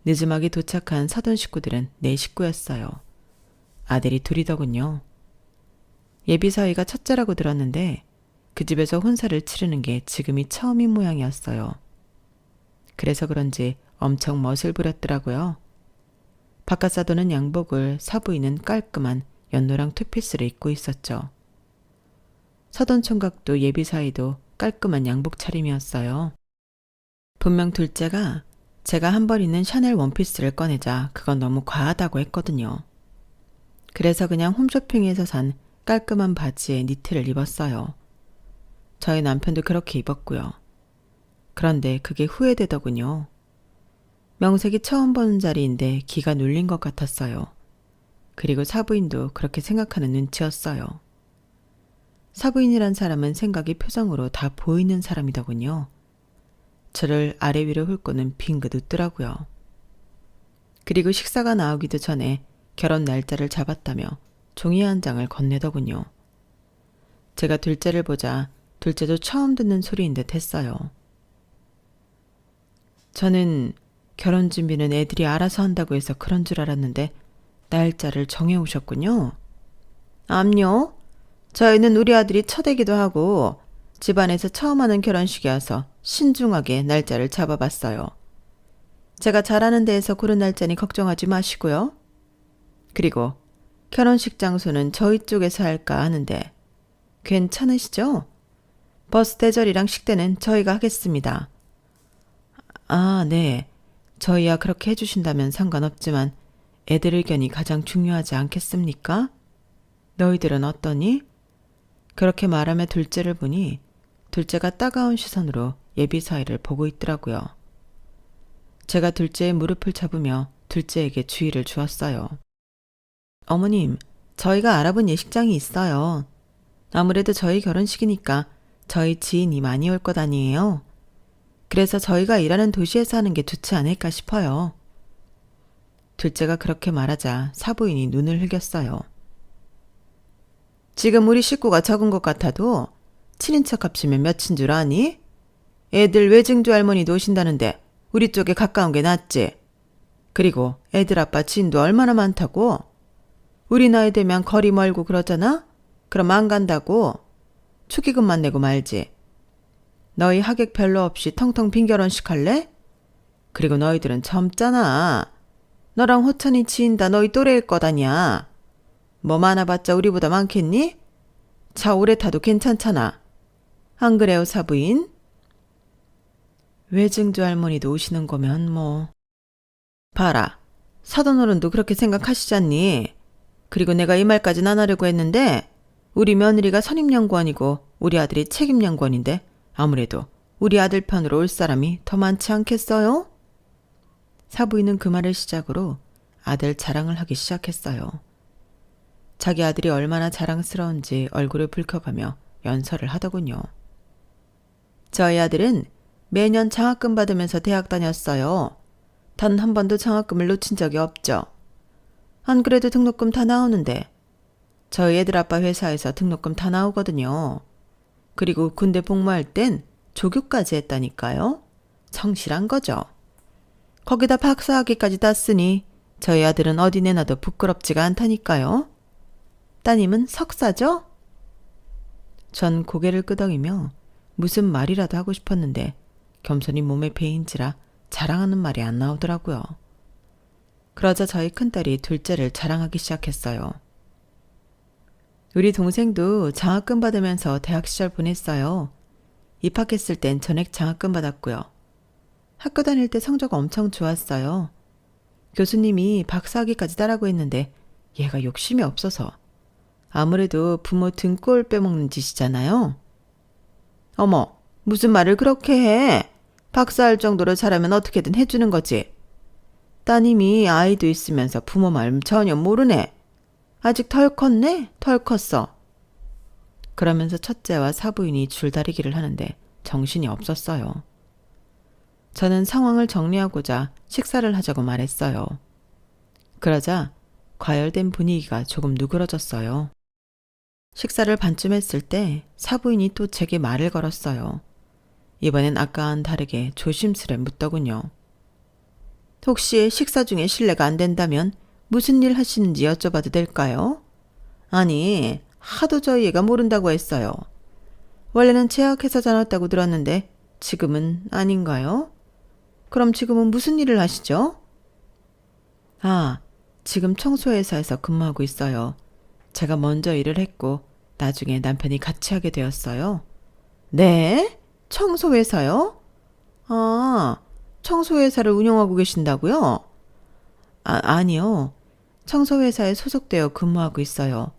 늦음하게 도착한 사돈 식구들은 내 식구였어요. 아들이 둘이더군요. 예비 사위가 첫째라고 들었는데 그 집에서 혼사를 치르는 게 지금이 처음인 모양이었어요. 그래서 그런지 엄청 멋을 부렸더라고요. 바깥 사돈은 양복을, 사부인은 깔끔한 연노랑 투피스를 입고 있었죠. 사돈 총각도 예비 사위도 깔끔한 양복 차림이었어요. 분명 둘째가 제가 한 벌 있는 샤넬 원피스를 꺼내자 그건 너무 과하다고 했거든요. 그래서 그냥 홈쇼핑에서 산 깔끔한 바지에 니트를 입었어요. 저희 남편도 그렇게 입었고요. 그런데 그게 후회되더군요. 명색이 처음 보는 자리인데 기가 눌린 것 같았어요. 그리고 사부인도 그렇게 생각하는 눈치였어요. 사부인이란 사람은 생각이 표정으로 다 보이는 사람이더군요. 저를 아래 위로 훑고는 빙긋 웃더라고요. 그리고 식사가 나오기도 전에 결혼 날짜를 잡았다며 종이 한 장을 건네더군요. 제가 둘째를 보자 둘째도 처음 듣는 소리인 듯 했어요. 저는 결혼 준비는 애들이 알아서 한다고 해서 그런 줄 알았는데 날짜를 정해오셨군요. 암요? 저희는 우리 아들이 첫애기도 하고 집안에서 처음 하는 결혼식이어서 신중하게 날짜를 잡아봤어요. 제가 잘하는 데에서 고른 날짜니 걱정하지 마시고요. 그리고 결혼식 장소는 저희 쪽에서 할까 하는데 괜찮으시죠? 버스 대절이랑 식대는 저희가 하겠습니다. 아, 네. 저희야 그렇게 해주신다면 상관없지만 애들 의견이 가장 중요하지 않겠습니까? 너희들은 어떠니? 그렇게 말하며 둘째를 보니 둘째가 따가운 시선으로 예비 사위를 보고 있더라고요. 제가 둘째의 무릎을 잡으며 둘째에게 주의를 주었어요. 어머님, 저희가 알아본 예식장이 있어요. 아무래도 저희 결혼식이니까 저희 지인이 많이 올 것 아니에요. 그래서 저희가 일하는 도시에서 하는 게 좋지 않을까 싶어요. 둘째가 그렇게 말하자 사부인이 눈을 흘겼어요. 지금 우리 식구가 적은 것 같아도 7인척 합치면 몇인 줄 아니? 애들 외증조 할머니도 오신다는데 우리 쪽에 가까운 게 낫지. 그리고 애들 아빠 지인도 얼마나 많다고? 우리 나이 되면 거리 멀고 그러잖아? 그럼 안 간다고. 축의금만 내고 말지. 너희 하객 별로 없이 텅텅 빈 결혼식 할래? 그리고 너희들은 젊잖아. 너랑 호천이 지인다 너희 또래일 거다냐. 뭐 많아봤자 우리보다 많겠니? 차 오래 타도 괜찮잖아. 안 그래요, 사부인? 외증조 할머니도 오시는 거면 뭐. 봐라. 사돈어른도 그렇게 생각하시잖니. 그리고 내가 이 말까진 안 하려고 했는데 우리 며느리가 선임연구원이고 우리 아들이 책임연구원인데 아무래도 우리 아들 편으로 올 사람이 더 많지 않겠어요? 사부인은 그 말을 시작으로 아들 자랑을 하기 시작했어요. 자기 아들이 얼마나 자랑스러운지 얼굴을 붉혀가며 연설을 하더군요. 저희 아들은 매년 장학금 받으면서 대학 다녔어요. 단 한 번도 장학금을 놓친 적이 없죠. 안 그래도 등록금 다 나오는데 저희 애들 아빠 회사에서 등록금 다 나오거든요. 그리고 군대 복무할 땐 조교까지 했다니까요. 성실한 거죠. 거기다 박사학위까지 땄으니 저희 아들은 어디 내놔도 부끄럽지가 않다니까요. 따님은 석사죠? 전 고개를 끄덕이며 무슨 말이라도 하고 싶었는데 겸손히 몸에 배인지라 자랑하는 말이 안 나오더라고요. 그러자 저희 큰딸이 둘째를 자랑하기 시작했어요. 우리 동생도 장학금 받으면서 대학 시절 보냈어요. 입학했을 땐 전액 장학금 받았고요. 학교 다닐 때 성적 엄청 좋았어요. 교수님이 박사학위까지 따라고 했는데 얘가 욕심이 없어서. 아무래도 부모 등골 빼먹는 짓이잖아요. 어머, 무슨 말을 그렇게 해? 박사할 정도로 잘하면 어떻게든 해주는 거지. 따님이 아이도 있으면서 부모 말 전혀 모르네. 아직 덜 컸네? 덜 컸어. 그러면서 첫째와 사부인이 줄다리기를 하는데 정신이 없었어요. 저는 상황을 정리하고자 식사를 하자고 말했어요. 그러자 과열된 분위기가 조금 누그러졌어요. 식사를 반쯤 했을 때 사부인이 또 제게 말을 걸었어요. 이번엔 아까와는 다르게 조심스레 묻더군요. 혹시 식사 중에 실례가 안 된다면 무슨 일 하시는지 여쭤봐도 될까요? 아니, 하도 저희 애가 모른다고 했어요. 원래는 제약회사 다녔다고 들었는데 지금은 아닌가요? 그럼 지금은 무슨 일을 하시죠? 아, 지금 청소회사에서 근무하고 있어요. 제가 먼저 일을 했고 나중에 남편이 같이 하게 되었어요. 네? 청소회사요? 아, 청소회사를 운영하고 계신다고요? 아니요. 청소회사에 소속되어 근무하고 있어요.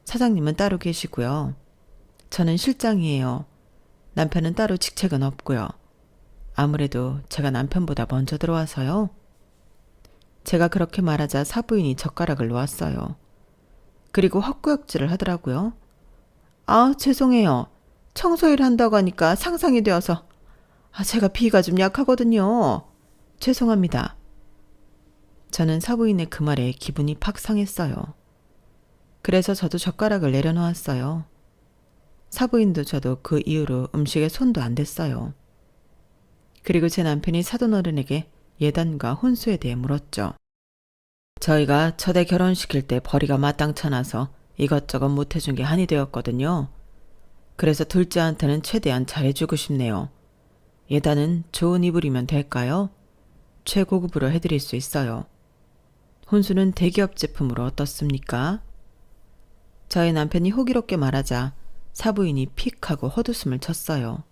사장님은 따로 계시고요. 저는 실장이에요. 남편은 따로 직책은 없고요. 아무래도 제가 남편보다 먼저 들어와서요. 제가 그렇게 말하자 사부인이 젓가락을 놓았어요. 그리고 헛구역질을 하더라고요. 아, 죄송해요. 청소일 한다고 하니까 상상이 되어서. 제가 비위가 좀 약하거든요. 죄송합니다. 저는 사부인의 그 말에 기분이 팍 상했어요. 그래서 저도 젓가락을 내려놓았어요. 사부인도 저도 그 이후로 음식에 손도 안 댔어요. 그리고 제 남편이 사돈어른에게 예단과 혼수에 대해 물었죠. 저희가 첫애 결혼시킬 때 벌이가 마땅찮아서 이것저것 못해준 게 한이 되었거든요. 그래서 둘째한테는 최대한 잘해주고 싶네요. 예단은 좋은 이불이면 될까요? 최고급으로 해드릴 수 있어요. 혼수는 대기업 제품으로 어떻습니까? 저희 남편이 호기롭게 말하자 사부인이 픽 하고 헛웃음을 쳤어요.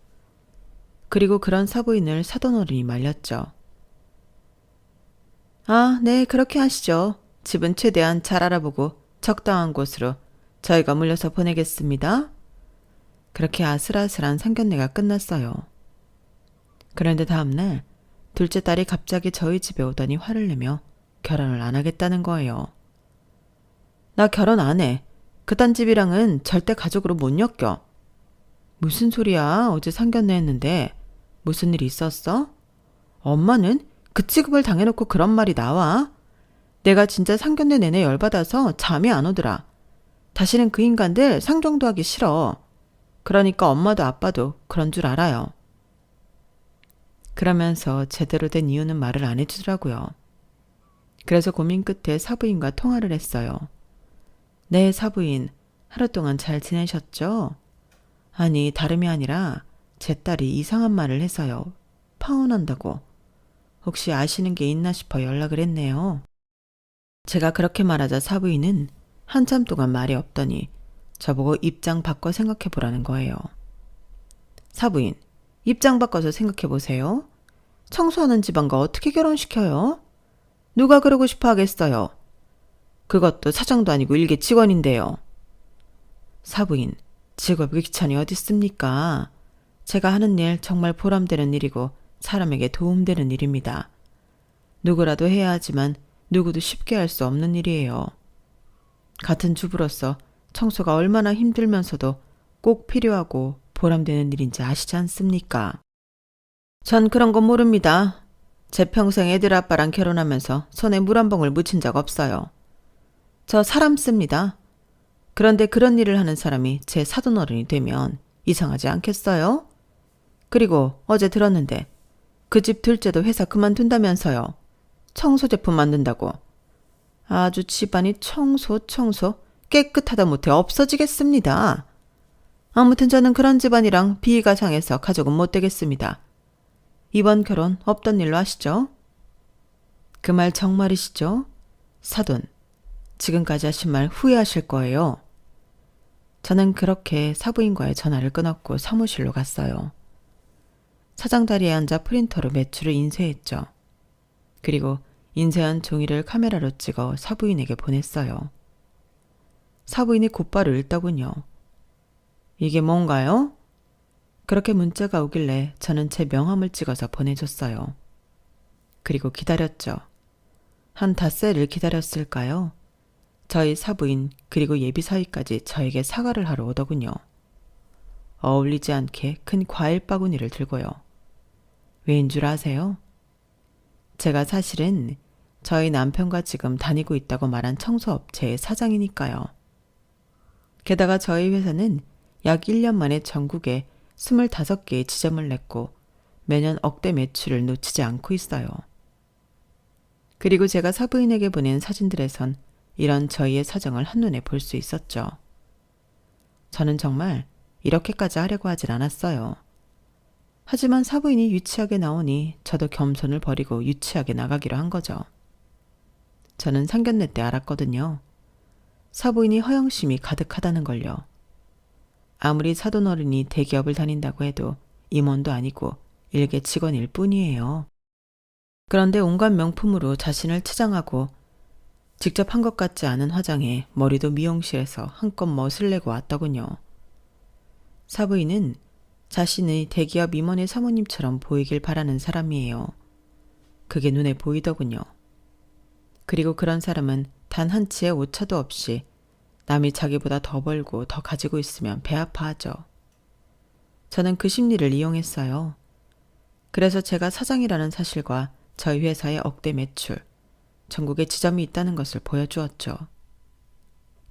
그리고 그런 사부인을 사돈어른이 말렸죠. 아, 네, 그렇게 하시죠. 집은 최대한 잘 알아보고 적당한 곳으로 저희가 물려서 보내겠습니다. 그렇게 아슬아슬한 상견례가 끝났어요. 그런데 다음날 둘째 딸이 갑자기 저희 집에 오더니 화를 내며 결혼을 안 하겠다는 거예요. 나 결혼 안 해. 그딴 집이랑은 절대 가족으로 못 엮여. 무슨 소리야? 어제 상견례 했는데 무슨 일이 있었어? 엄마는 그 취급을 당해놓고 그런 말이 나와? 내가 진짜 상견례 내내 열받아서 잠이 안 오더라. 다시는 그 인간들 상종도 하기 싫어. 그러니까 엄마도 아빠도 그런 줄 알아요. 그러면서 제대로 된 이유는 말을 안 해주더라고요. 그래서 고민 끝에 사부인과 통화를 했어요. 네, 사부인. 하루 동안 잘 지내셨죠? 아니, 다름이 아니라 제 딸이 이상한 말을 해서요. 파혼한다고. 혹시 아시는 게 있나 싶어 연락을 했네요. 제가 그렇게 말하자 사부인은 한참 동안 말이 없더니 저보고 입장 바꿔 생각해 보라는 거예요. 사부인, 입장 바꿔서 생각해 보세요. 청소하는 집안과 어떻게 결혼시켜요? 누가 그러고 싶어 하겠어요? 그것도 사장도 아니고 일개 직원인데요. 사부인, 직업이 귀천이 어딨습니까? 제가 하는 일 정말 보람되는 일이고 사람에게 도움되는 일입니다. 누구라도 해야 하지만 누구도 쉽게 할 수 없는 일이에요. 같은 주부로서 청소가 얼마나 힘들면서도 꼭 필요하고 보람되는 일인지 아시지 않습니까? 전 그런 건 모릅니다. 제 평생 애들 아빠랑 결혼하면서 손에 물 한 방울 묻힌 적 없어요. 저 사람 씁니다. 그런데 그런 일을 하는 사람이 제 사돈어른이 되면 이상하지 않겠어요? 그리고 어제 들었는데 그 집 둘째도 회사 그만둔다면서요. 청소 제품 만든다고. 아주 집안이 청소 깨끗하다 못해 없어지겠습니다. 아무튼 저는 그런 집안이랑 비위가 상해서 가족은 못 되겠습니다. 이번 결혼 없던 일로 하시죠? 그 말 정말이시죠? 사돈, 지금까지 하신 말 후회하실 거예요. 저는 그렇게 사부인과의 전화를 끊었고 사무실로 갔어요. 사장 자리에 앉아 프린터로 매출을 인쇄했죠. 그리고 인쇄한 종이를 카메라로 찍어 사부인에게 보냈어요. 사부인이 곧바로 읽더군요. 이게 뭔가요? 그렇게 문자가 오길래 저는 제 명함을 찍어서 보내줬어요. 그리고 기다렸죠. 한 닷새를 기다렸을까요? 저희 사부인 그리고 예비사위까지 저에게 사과를 하러 오더군요. 어울리지 않게 큰 과일 바구니를 들고요. 왜인 줄 아세요? 제가 사실은 저희 남편과 지금 다니고 있다고 말한 청소업체의 사장이니까요. 게다가 저희 회사는 약 1년 만에 전국에 25개의 지점을 냈고 매년 억대 매출을 놓치지 않고 있어요. 그리고 제가 사부인에게 보낸 사진들에선 이런 저희의 사정을 한눈에 볼 수 있었죠. 저는 정말 이렇게까지 하려고 하진 않았어요. 하지만 사부인이 유치하게 나오니 저도 겸손을 버리고 유치하게 나가기로 한 거죠. 저는 상견례 때 알았거든요. 사부인이 허영심이 가득하다는 걸요. 아무리 사돈어른이 대기업을 다닌다고 해도 임원도 아니고 일개 직원일 뿐이에요. 그런데 온갖 명품으로 자신을 치장하고 직접 한 것 같지 않은 화장에 머리도 미용실에서 한껏 멋을 내고 왔더군요. 사부인은 자신의 대기업 임원의 사모님처럼 보이길 바라는 사람이에요. 그게 눈에 보이더군요. 그리고 그런 사람은 단 한 치의 오차도 없이 남이 자기보다 더 벌고 더 가지고 있으면 배 아파하죠. 저는 그 심리를 이용했어요. 그래서 제가 사장이라는 사실과 저희 회사의 억대 매출, 전국에 지점이 있다는 것을 보여주었죠.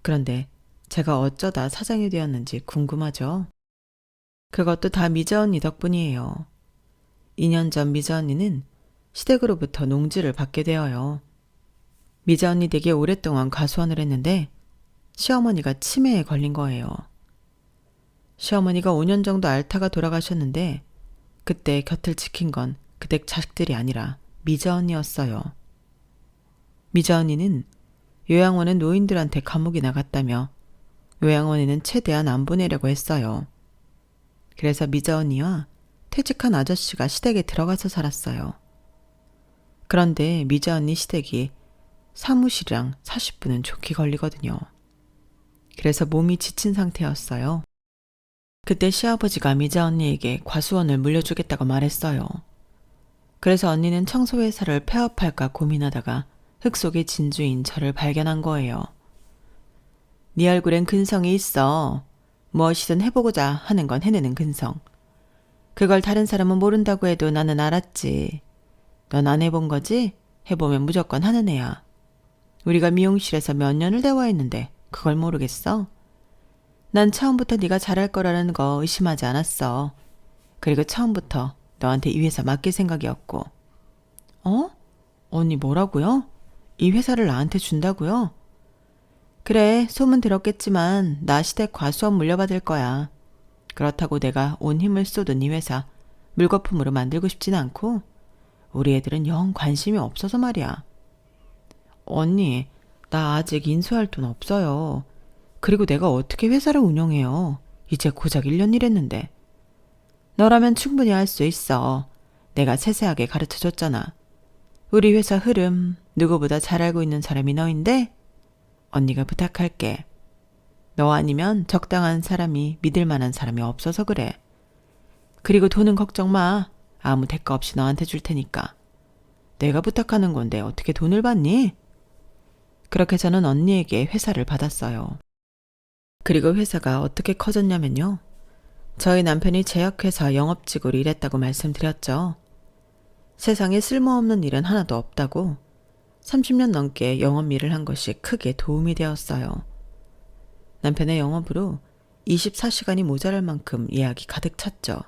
그런데 제가 어쩌다 사장이 되었는지 궁금하죠? 그것도 다 미자 언니 덕분이에요. 2년 전 미자 언니는 시댁으로부터 농지를 받게 되어요. 미자 언니 댁에 오랫동안 가수원을 했는데 시어머니가 치매에 걸린 거예요. 시어머니가 5년 정도 앓다가 돌아가셨는데 그때 곁을 지킨 건 그댁 자식들이 아니라 미자 언니였어요. 미자 언니는 요양원은 노인들한테 감옥이 나갔다며 요양원에는 최대한 안 보내려고 했어요. 그래서 미자 언니와 퇴직한 아저씨가 시댁에 들어가서 살았어요. 그런데 미자 언니 시댁이 사무실이랑 40분은 좋게 걸리거든요. 그래서 몸이 지친 상태였어요. 그때 시아버지가 미자 언니에게 과수원을 물려주겠다고 말했어요. 그래서 언니는 청소회사를 폐업할까 고민하다가 흙 속의 진주인 저를 발견한 거예요. 네 얼굴엔 근성이 있어. 무엇이든 해보고자 하는 건 해내는 근성. 그걸 다른 사람은 모른다고 해도 나는 알았지. 넌 안 해본 거지? 해보면 무조건 하는 애야. 우리가 미용실에서 몇 년을 대화했는데 그걸 모르겠어? 난 처음부터 네가 잘할 거라는 거 의심하지 않았어. 그리고 처음부터 너한테 이 회사 맡길 생각이었고. 어? 언니 뭐라고요? 이 회사를 나한테 준다고요? 그래, 소문 들었겠지만 나 시댁 과수원 물려받을 거야. 그렇다고 내가 온 힘을 쏟은 이 회사 물거품으로 만들고 싶진 않고 우리 애들은 영 관심이 없어서 말이야. 언니, 나 아직 인수할 돈 없어요. 그리고 내가 어떻게 회사를 운영해요. 이제 고작 1년 일했는데. 너라면 충분히 할 수 있어. 내가 세세하게 가르쳐줬잖아. 우리 회사 흐름 누구보다 잘 알고 있는 사람이 너인데 언니가 부탁할게. 너 아니면 적당한 사람이 믿을 만한 사람이 없어서 그래. 그리고 돈은 걱정 마. 아무 대가 없이 너한테 줄 테니까. 내가 부탁하는 건데 어떻게 돈을 받니? 그렇게 저는 언니에게 회사를 받았어요. 그리고 회사가 어떻게 커졌냐면요. 저희 남편이 제약회사 영업직으로 일했다고 말씀드렸죠. 세상에 쓸모없는 일은 하나도 없다고 30년 넘게 영업 일을 한 것이 크게 도움이 되었어요. 남편의 영업으로 24시간이 모자랄 만큼 예약이 가득 찼죠.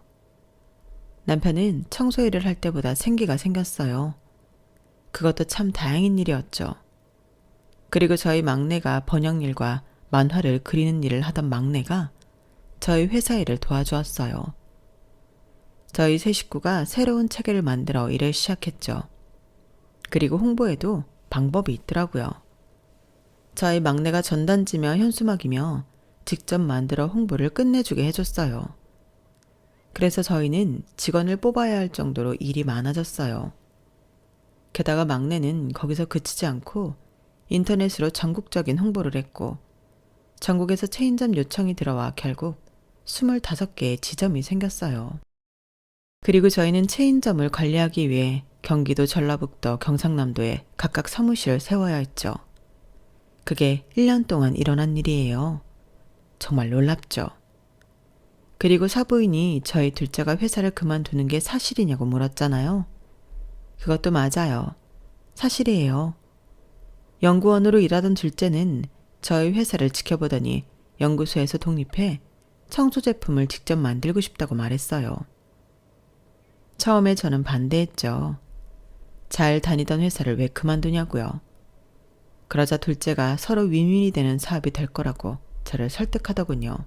남편은 청소 일을 할 때보다 생기가 생겼어요. 그것도 참 다행인 일이었죠. 그리고 저희 막내가 번역일과 만화를 그리는 일을 하던 막내가 저희 회사 일을 도와주었어요. 저희 세 식구가 새로운 체계를 만들어 일을 시작했죠. 그리고 홍보에도 방법이 있더라고요. 저희 막내가 전단지며 현수막이며 직접 만들어 홍보를 끝내주게 해줬어요. 그래서 저희는 직원을 뽑아야 할 정도로 일이 많아졌어요. 게다가 막내는 거기서 그치지 않고 인터넷으로 전국적인 홍보를 했고 전국에서 체인점 요청이 들어와 결국 25개의 지점이 생겼어요. 그리고 저희는 체인점을 관리하기 위해 경기도 전라북도 경상남도에 각각 사무실을 세워야 했죠. 그게 1년 동안 일어난 일이에요. 정말 놀랍죠. 그리고 사부인이 저희 둘째가 회사를 그만두는 게 사실이냐고 물었잖아요. 그것도 맞아요. 사실이에요. 연구원으로 일하던 둘째는 저희 회사를 지켜보더니 연구소에서 독립해 청소 제품을 직접 만들고 싶다고 말했어요. 처음에 저는 반대했죠. 잘 다니던 회사를 왜 그만두냐고요. 그러자 둘째가 서로 윈윈이 되는 사업이 될 거라고 저를 설득하더군요.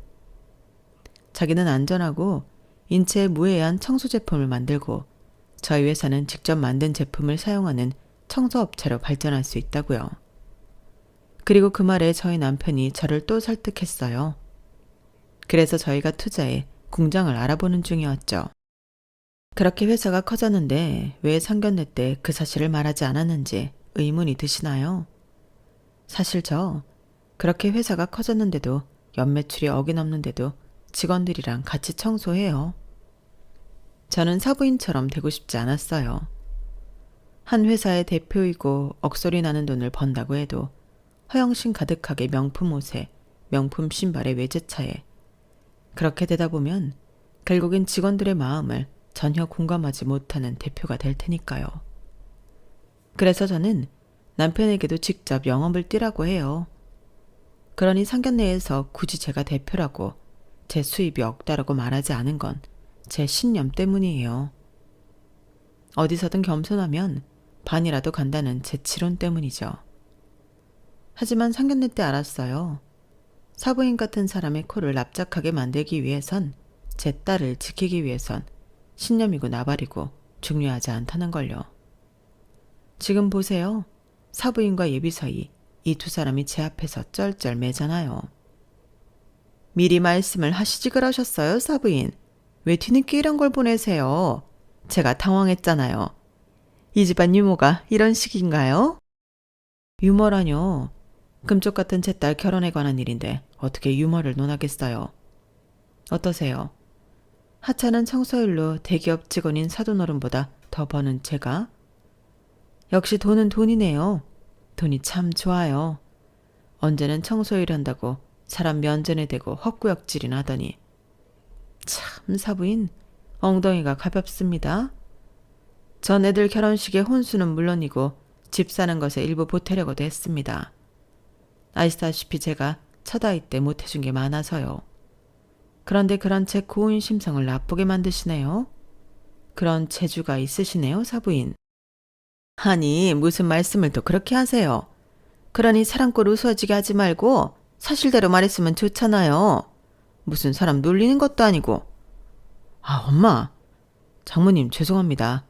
자기는 안전하고 인체에 무해한 청소 제품을 만들고 저희 회사는 직접 만든 제품을 사용하는 청소업체로 발전할 수 있다고요. 그리고 그 말에 저희 남편이 저를 또 설득했어요. 그래서 저희가 투자해 공장을 알아보는 중이었죠. 그렇게 회사가 커졌는데 왜 상견례 때 그 사실을 말하지 않았는지 의문이 드시나요? 사실 저 그렇게 회사가 커졌는데도 연매출이 억이 넘는데도 직원들이랑 같이 청소해요. 저는 사부인처럼 되고 싶지 않았어요. 한 회사의 대표이고 억소리 나는 돈을 번다고 해도 허영심 가득하게 명품 옷에 명품 신발에 외제차에 그렇게 되다 보면 결국엔 직원들의 마음을 전혀 공감하지 못하는 대표가 될 테니까요. 그래서 저는 남편에게도 직접 영업을 뛰라고 해요. 그러니 상견례에서 굳이 제가 대표라고 제 수입이 억다라고 말하지 않은 건 제 신념 때문이에요. 어디서든 겸손하면 반이라도 간다는 제 지론 때문이죠. 하지만 상견례 때 알았어요. 사부인 같은 사람의 코를 납작하게 만들기 위해선 제 딸을 지키기 위해선 신념이고 나발이고 중요하지 않다는 걸요. 지금 보세요. 사부인과 예비 사이 이 두 사람이 제 앞에서 쩔쩔매잖아요. 미리 말씀을 하시지 그러셨어요, 사부인. 왜 뒤늦게 이런 걸 보내세요? 제가 당황했잖아요. 이 집안 유머가 이런 식인가요? 유머라뇨. 금쪽 같은 제 딸 결혼에 관한 일인데 어떻게 유머를 논하겠어요. 어떠세요? 하찮은 청소일로 대기업 직원인 사돈어른보다 더 버는 제가? 역시 돈은 돈이네요. 돈이 참 좋아요. 언제는 청소일 한다고 사람 면전에 대고 헛구역질이나 하더니 참 사부인 엉덩이가 가볍습니다. 전 애들 결혼식에 혼수는 물론이고 집 사는 것에 일부 보태려고도 했습니다. 아시다시피 제가 첫아이 때 못해준 게 많아서요. 그런데 그런 제 고운 심성을 나쁘게 만드시네요. 그런 재주가 있으시네요, 사부인. 아니 무슨 말씀을 또 그렇게 하세요. 그러니 사람꼴 우스워지게 하지 말고 사실대로 말했으면 좋잖아요. 무슨 사람 놀리는 것도 아니고. 아, 엄마. 장모님 죄송합니다.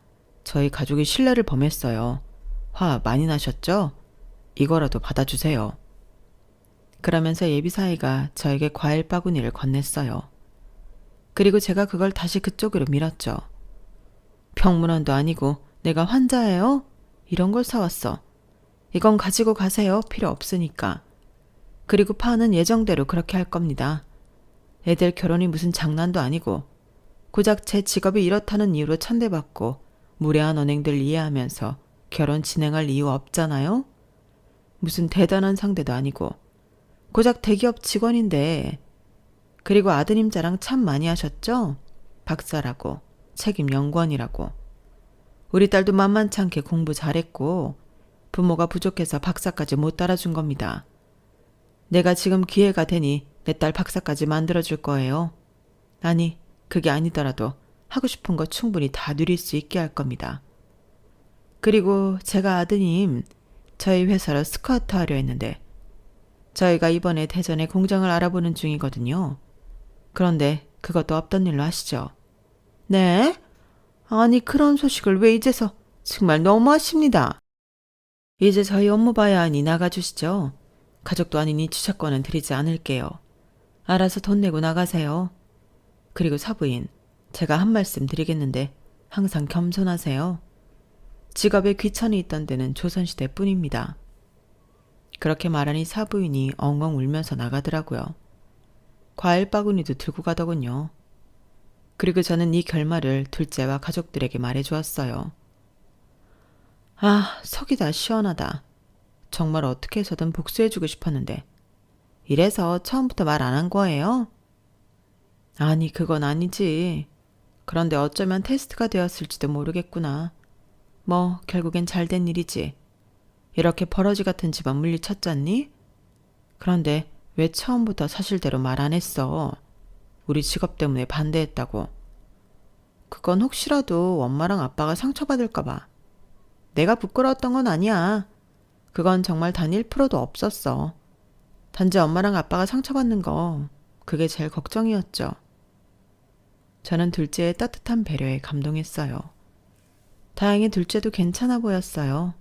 저희 가족이 신뢰를 범했어요. 화 많이 나셨죠? 이거라도 받아주세요. 그러면서 예비사위가 저에게 과일 바구니를 건넸어요. 그리고 제가 그걸 다시 그쪽으로 밀었죠. 병문안도 아니고 내가 환자예요? 이런 걸 사왔어. 이건 가지고 가세요. 필요 없으니까. 그리고 파는 예정대로 그렇게 할 겁니다. 애들 결혼이 무슨 장난도 아니고 고작 제 직업이 이렇다는 이유로 천대받고 무례한 언행들 이해하면서 결혼 진행할 이유 없잖아요? 무슨 대단한 상대도 아니고 고작 대기업 직원인데. 그리고 아드님 자랑 참 많이 하셨죠? 박사라고, 책임 연구원이라고. 우리 딸도 만만치 않게 공부 잘했고 부모가 부족해서 박사까지 못 따라준 겁니다. 내가 지금 기회가 되니 내 딸 박사까지 만들어줄 거예요. 아니, 그게 아니더라도 하고 싶은 거 충분히 다 누릴 수 있게 할 겁니다. 그리고 제가 아드님, 저희 회사로 스카우트 하려 했는데 저희가 이번에 대전에 공장을 알아보는 중이거든요. 그런데 그것도 없던 일로 하시죠. 네? 아니, 그런 소식을 왜 이제서. 정말 너무하십니다. 이제 저희 업무 봐야 하니 나가주시죠. 가족도 아니니 주차권은 드리지 않을게요. 알아서 돈 내고 나가세요. 그리고 사부인, 제가 한 말씀 드리겠는데 항상 겸손하세요. 직업에 귀천이 있던 데는 조선시대뿐입니다. 그렇게 말하니 사부인이 엉엉 울면서 나가더라고요. 과일 바구니도 들고 가더군요. 그리고 저는 이 결말을 둘째와 가족들에게 말해주었어요. 아, 속이 다 시원하다. 정말 어떻게 해서든 복수해주고 싶었는데 이래서 처음부터 말 안 한 거예요? 아니, 그건 아니지. 그런데 어쩌면 테스트가 되었을지도 모르겠구나. 뭐 결국엔 잘된 일이지. 이렇게 버러지 같은 집안 물리쳤잖니? 그런데 왜 처음부터 사실대로 말 안 했어? 우리 직업 때문에 반대했다고. 그건 혹시라도 엄마랑 아빠가 상처받을까 봐. 내가 부끄러웠던 건 아니야. 그건 정말 단 1%도 없었어. 단지 엄마랑 아빠가 상처받는 거, 그게 제일 걱정이었죠. 저는 둘째의 따뜻한 배려에 감동했어요. 다행히 둘째도 괜찮아 보였어요.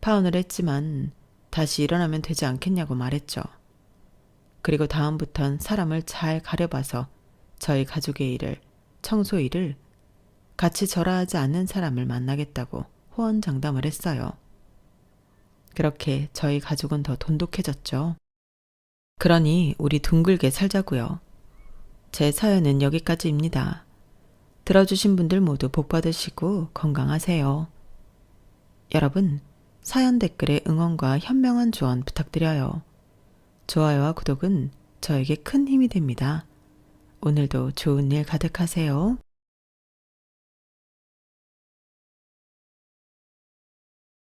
파혼을 했지만 다시 일어나면 되지 않겠냐고 말했죠. 그리고 다음부턴 사람을 잘 가려봐서 저희 가족의 일을, 청소 일을 같이 절하하지 않는 사람을 만나겠다고 호언장담을 했어요. 그렇게 저희 가족은 더 돈독해졌죠. 그러니 우리 둥글게 살자고요. 제 사연은 여기까지입니다. 들어주신 분들 모두 복 받으시고 건강하세요. 여러분, 사연 댓글에 응원과 현명한 조언 부탁드려요. 좋아요와 구독은 저에게 큰 힘이 됩니다. 오늘도 좋은 일 가득하세요.